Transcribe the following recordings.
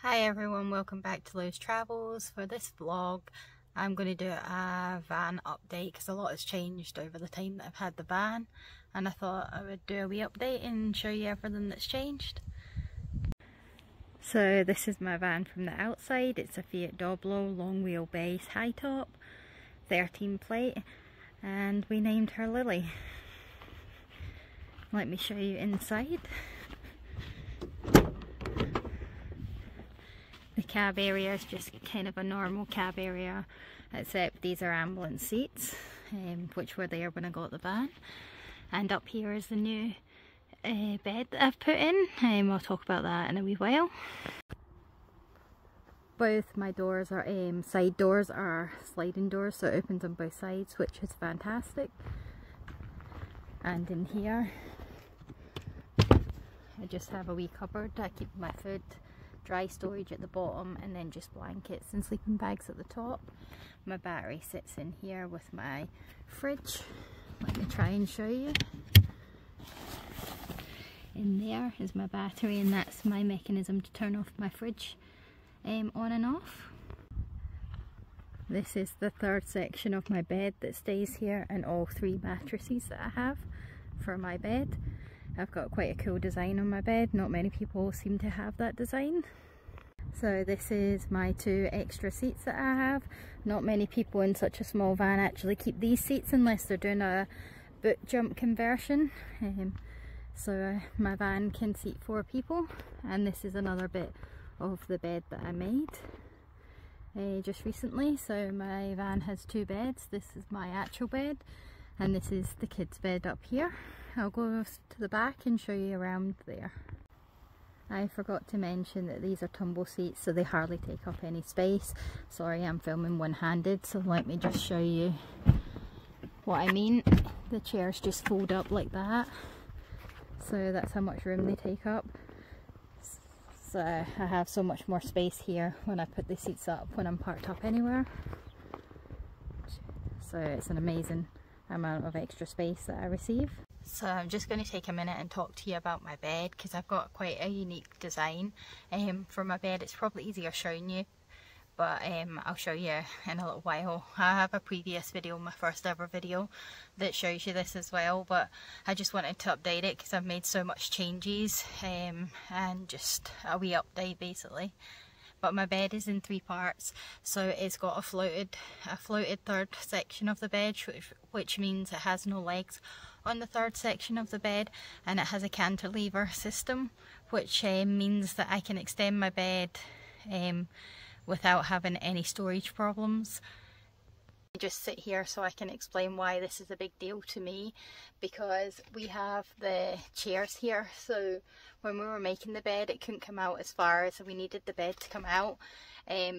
Hi everyone, welcome back to Lou's Travels. For this vlog I'm going to do a van update because a lot has changed over the time that I've had the van, and I thought I would do a wee update and show you everything that's changed. So this is my van from the outside. It's a Fiat Doblo, long wheelbase, high top, 13 plate, and we named her Lily. Let me show you inside. The cab area is just kind of a normal cab area, except these are ambulance seats, which were there when I got the van. And up here is the new bed that I've put in. I'll talk about that in a wee while. Both my doors are side doors are sliding doors, so it opens on both sides, which is fantastic. And in here I just have a wee cupboard. I keep my food, dry storage at the bottom, and then just blankets and sleeping bags at the top. My battery sits in here with my fridge. Let me try and show you. In there is my battery, and that's my mechanism to turn off my fridge on and off. This is the third section of my bed that stays here, and all three mattresses that I have for my bed. I've got quite a cool design on my bed. Not many people seem to have that design. So this is my two extra seats that I have. Not many people in such a small van actually keep these seats unless they're doing a boot jump conversion. So my van can seat 4 people, and this is another bit of the bed that I made just recently. So my van has 2 beds. This is my actual bed, and this is the kids' bed up here. I'll go to the back and show you around there. I forgot to mention that these are tumble seats, so they hardly take up any space. Sorry, I'm filming one-handed, so let me just show you what I mean. The chairs just fold up like that, so that's how much room they take up. So I have so much more space here when I put the seats up when I'm parked up anywhere. So it's an amazing amount of extra space that I receive. So I'm just going to take a minute and talk to you about my bed, because I've got quite a unique design for my bed. It's probably easier showing you, but I'll show you in a little while. I have a previous video, my first ever video, that shows you this as well, but I just wanted to update it because I've made so much changes, and just a wee update basically. But my bed is in 3 parts, so it's got a floated third section of the bed, which means it has no legs on the third section of the bed, and it has a cantilever system, which means that I can extend my bed without having any storage problems. Just sit here so I can explain why this is a big deal to me, because we have the chairs here, so when we were making the bed it couldn't come out as far as we needed the bed to come out,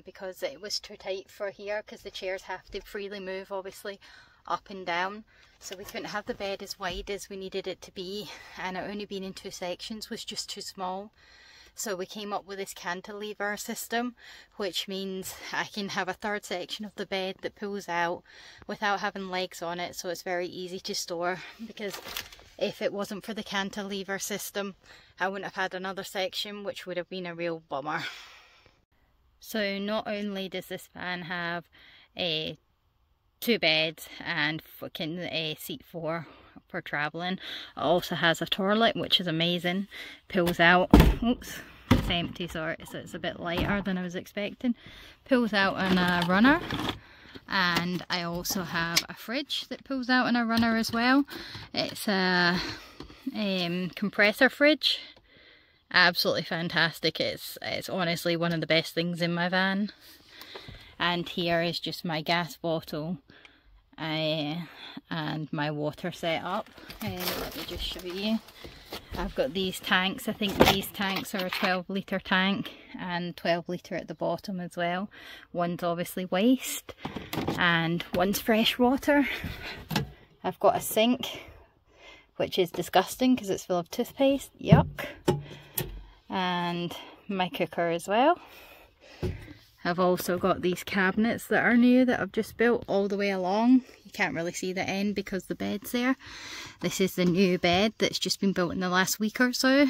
because it was too tight for here, because the chairs have to freely move obviously up and down, so we couldn't have the bed as wide as we needed it to be, and it only being in 2 sections was just too small. So we came up with this cantilever system, which means I can have a third section of the bed that pulls out without having legs on it, so it's very easy to store, because if it wasn't for the cantilever system I wouldn't have had another section, which would have been a real bummer. So not only does this van have 2 beds and can seat 4 for travelling, it also has a toilet, which is amazing. Pulls out, oops, it's empty, sorry, so it's a bit lighter than I was expecting. Pulls out on a runner, and I also have a fridge that pulls out on a runner as well. It's a compressor fridge, absolutely fantastic. It's honestly one of the best things in my van. And here is just my gas bottle and my water set up. Let me just show you. I've got these tanks. I think these tanks are a 12-litre tank and 12-litre at the bottom as well. One's obviously waste and one's fresh water. I've got a sink, which is disgusting because it's full of toothpaste. Yuck. And my cooker as well. I've also got these cabinets that are new that I've just built all the way along. You can't really see the end because the bed's there. This is the new bed that's just been built in the last week or so,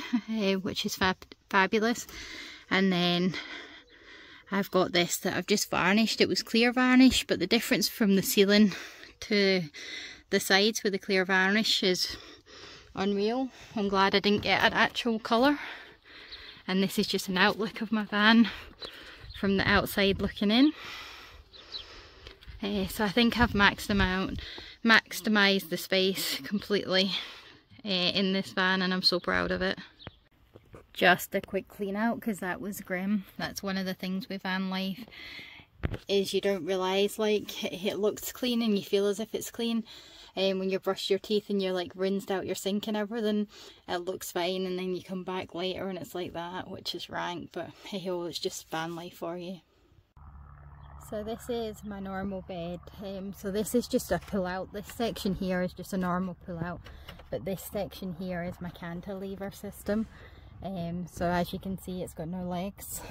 which is fabulous. And then I've got this that I've just varnished. It was clear varnish, but the difference from the ceiling to the sides with the clear varnish is unreal. I'm glad I didn't get an actual colour. And this is just an outlook of my van from the outside looking in. So I think I've maximised the space completely in this van, and I'm so proud of it. Just a quick clean out because that was grim. That's one of the things with van life, is you don't realise, like, it looks clean and you feel as if it's clean. When you brush your teeth and you're like rinsed out your sink and everything, it looks fine, and then you come back later and it's like that, which is rank, but hey ho, it's just van life for you. So this is my normal bed. So this is just a pull out. This section here is just a normal pull out, but this section here is my cantilever system. So as you can see, it's got no legs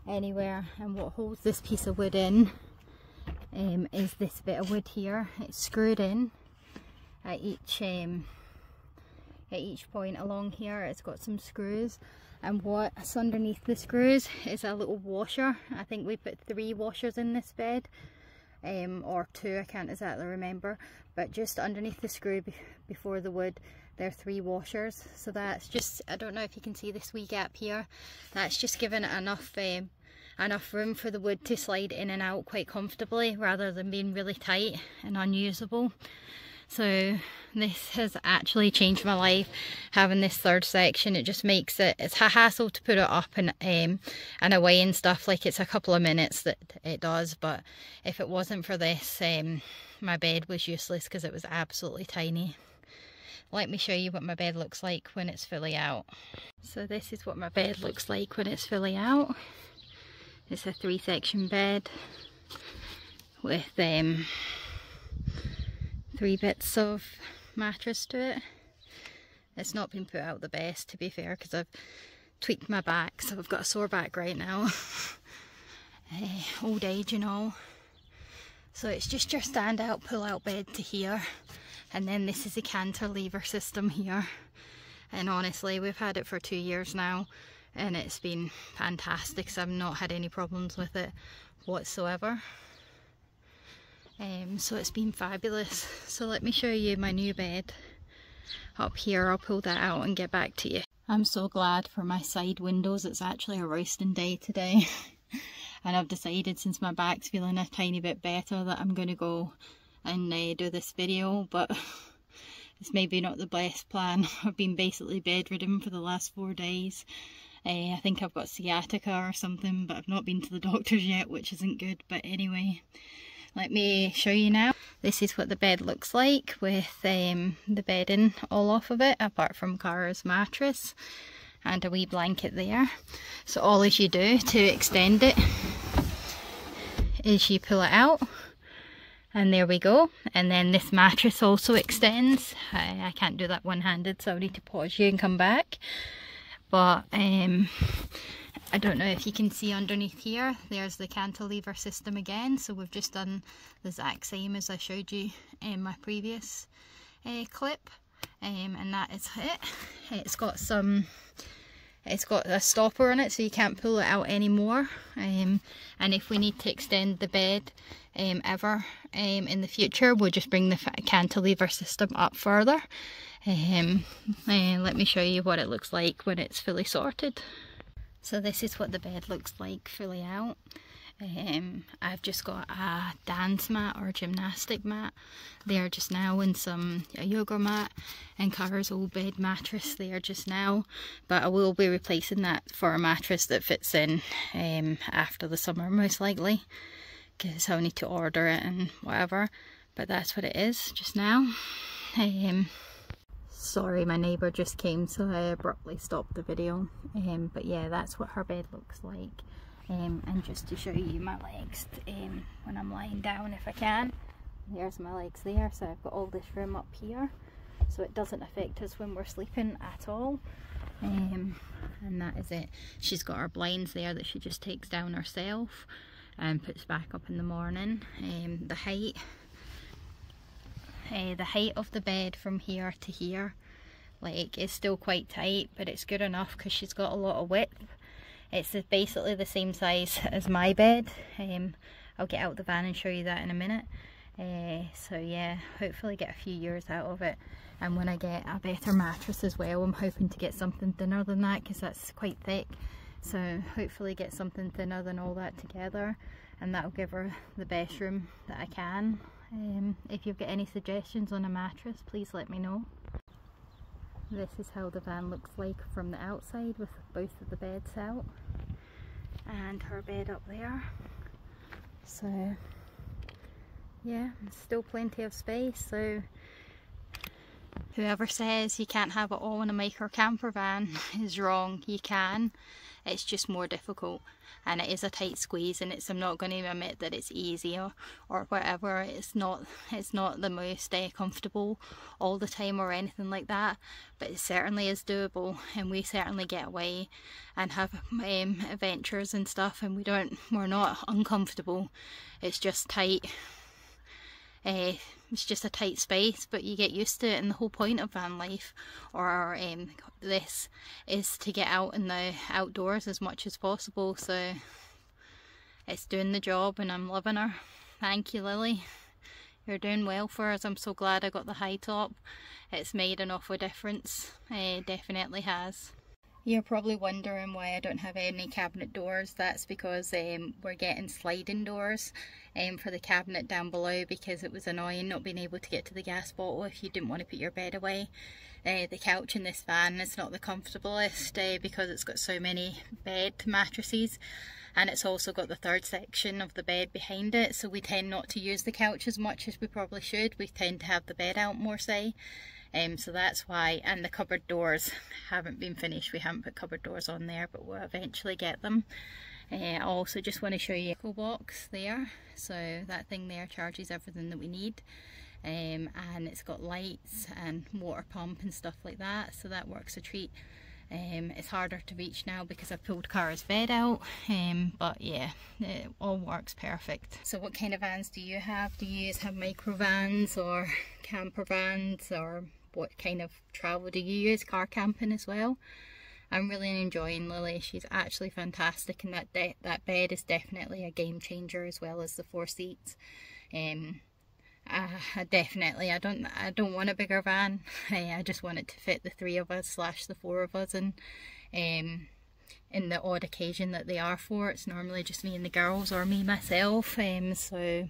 anywhere, and what holds this piece of wood in is this bit of wood here. It's screwed in at each point along here. It's got some screws, and what's underneath the screws is a little washer. I think we put 3 washers in this bed, or 2, I can't exactly remember, but just underneath the screw before the wood there are 3 washers. So that's just, I don't know if you can see this wee gap here, that's just given it enough room for the wood to slide in and out quite comfortably, rather than being really tight and unusable. So this has actually changed my life, having this third section. It just makes it's a hassle to put it up and away and stuff. Like, it's a couple of minutes that it does, but if it wasn't for this, my bed was useless because it was absolutely tiny. Let me show you what my bed looks like when it's fully out. So this is what my bed looks like when it's fully out. It's a 3-section bed with 3 bits of mattress to it. It's not been put out the best, to be fair, because I've tweaked my back, so I've got a sore back right now. Old age and all. So it's just your stand out, pull out bed to here, and then this is a cantilever system here. And honestly, we've had it for 2 years now, and it's been fantastic, so I've not had any problems with it whatsoever. So it's been fabulous. So let me show you my new bed up here. I'll pull that out and get back to you. I'm so glad for my side windows. It's actually a roasting day today. And I've decided, since my back's feeling a tiny bit better, that I'm going to go and do this video, but it's maybe not the best plan. I've been basically bedridden for the last 4 days. I think I've got sciatica or something, but I've not been to the doctors yet, which isn't good. But anyway, let me show you now. This is what the bed looks like with the bedding all off of it, apart from Cara's mattress and a wee blanket there. So all as you do to extend it is you pull it out, and there we go. And then this mattress also extends. I can't do that one-handed, so I'll need to pause you and come back. But I don't know if you can see underneath here, there's the cantilever system again. So we've just done the exact same as I showed you in my previous clip, and that is it. It's got a stopper on it, so you can't pull it out anymore. And if we need to extend the bed ever in the future, we'll just bring the cantilever system up further. Let me show you what it looks like when it's fully sorted. So this is what the bed looks like fully out. I've just got a dance mat or gymnastic mat there just now, and a yoga mat, and Cara's old bed mattress there just now, but I will be replacing that for a mattress that fits in after the summer, most likely, because I'll need to order it and whatever. But that's what it is just now. Sorry, my neighbour just came, so I abruptly stopped the video. But yeah, that's what her bed looks like. And just to show you my legs when I'm lying down, if I can. There's my legs there, so I've got all this room up here, so it doesn't affect us when we're sleeping at all. And that is it. She's got her blinds there that she just takes down herself and puts back up in the morning. The height of the bed from here to here, like, is still quite tight, but it's good enough because she's got a lot of width. It's basically the same size as my bed. I'll get out the van and show you that in a minute. So yeah, hopefully get a few years out of it. And when I get a better mattress as well, I'm hoping to get something thinner than that, because that's quite thick. So hopefully get something thinner than all that together, and that'll give her the best room that I can. If you've got any suggestions on a mattress, please let me know. This is how the van looks like from the outside, with both of the beds out and her bed up there. So yeah, still plenty of space. So whoever says you can't have it all in a micro camper van is wrong. You can. It's just more difficult, and it is a tight squeeze, and I'm not going to admit that it's easy or whatever. It's not the most comfortable all the time or anything like that, but it certainly is doable, and we certainly get away and have adventures and stuff, and we're not uncomfortable. It's just tight. It's just a tight space, but you get used to it, and the whole point of van life, or this, is to get out in the outdoors as much as possible. So it's doing the job, and I'm loving her. Thank you, Lily. You're doing well for us. I'm so glad I got the high top. It's made an awful difference. It definitely has. You're probably wondering why I don't have any cabinet doors. That's because we're getting sliding doors for the cabinet down below, because it was annoying not being able to get to the gas bottle if you didn't want to put your bed away. The couch in this van is not the comfortablest because it's got so many bed mattresses, and it's also got the third section of the bed behind it, so we tend not to use the couch as much as we probably should. We tend to have the bed out more, say. So that's why. And the cupboard doors haven't been finished. We haven't put cupboard doors on there, but we'll eventually get them. I also just want to show you the box there. So that thing there charges everything that we need, and it's got lights and water pump and stuff like that, so that works a treat. It's harder to reach now because I've pulled Cara's bed out, but yeah, it all works perfect. So what kind of vans do you have? Do you have micro vans or camper vans, or what kind of travel do you use? Car camping as well? I'm really enjoying Lily. She's actually fantastic, and that bed is definitely a game changer, as well as the 4 seats. I don't want a bigger van. I just want it to fit the 3 of us / the 4 of us, and in the odd occasion that they are 4, it's normally just me and the girls, or me myself. So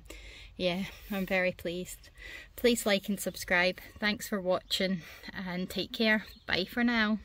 yeah, I'm very pleased. Please like and subscribe. Thanks for watching, and take care. Bye for now.